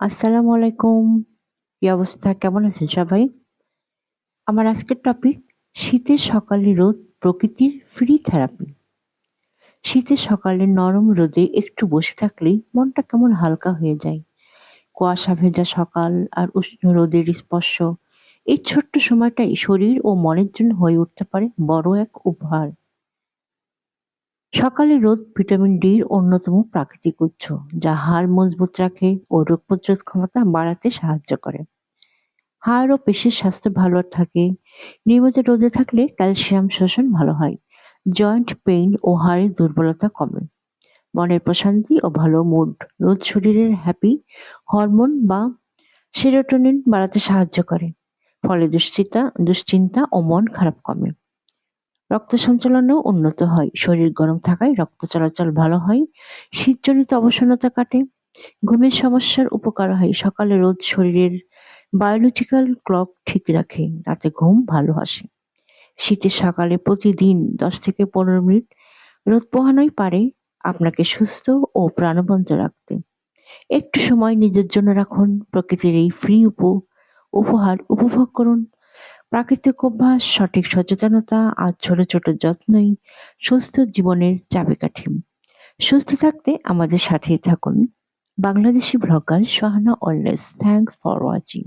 আসসালামু আলাইকুম। কি অবস্থা? কেমন আছেন সবাই? আমার আজকের টপিক শীতের সকালে রোদ প্রকৃতির ফ্রি থেরাপি। শীতের সকালে নরম রোদে একটু বসে থাকলেই মনটা কেমন হালকা হয়ে যায়। কুয়াশা ভেজা সকাল আর উষ্ণ রোদের স্পর্শ এই ছোট্ট সময়টাই শরীর ও মনের জন্য হয়ে উঠতে পারে বড় এক উপহার। সকালে রোদ ভিটামিন ডির অন্যতম প্রাকৃতিক উৎস, যা হাড় মজবুত রাখে ও রোগ প্রতিরোধ ক্ষমতা বাড়াতে সাহায্য করে। হাড় ও পেশির স্বাস্থ্য ভালো থাকে। নিয়মিত রোদে থাকলে ক্যালসিয়াম শোষণ ভালো হয়, জয়েন্ট পেইন ও হাড়ের দুর্বলতা কমে। মনের প্রশান্তি ও ভালো মুড, রোদ শরীরের হ্যাপি হরমোন বা সেরোটোনিন বাড়াতে সাহায্য করে, ফলে দুশ্চিন্তা ও মন খারাপ কমে। রক্ত সঞ্চালনও উন্নত হয়, শরীর গরম থাকায় রক্ত চলাচল ভালো হয়, শীতজনিত অবসন্নতা কাটে। ঘুমের সমস্যার উপকার হয়, সকালে রোদ শরীরের বায়োলজিক্যাল ক্লক ঠিক রাখে, রাতে ঘুম ভালো আসে। শীতের সকালে প্রতিদিন 10 থেকে 15 মিনিট রোদ পোহানোই পারে আপনাকে সুস্থ ও প্রাণবন্ত রাখতে। একটু সময় নিজের জন্য রাখুন, প্রকৃতির এই ফ্রি উপহার উপভোগ করুন। প্রাকৃতিক অভ্যাস, সঠিক সচেতনতা আর ছোট ছোট যত্নই সুস্থ জীবনের চাবিকাঠি। সুস্থ থাকতে আমাদের সাথেই থাকুন। Bangladeshi blogger Shahana always. Thanks for watching.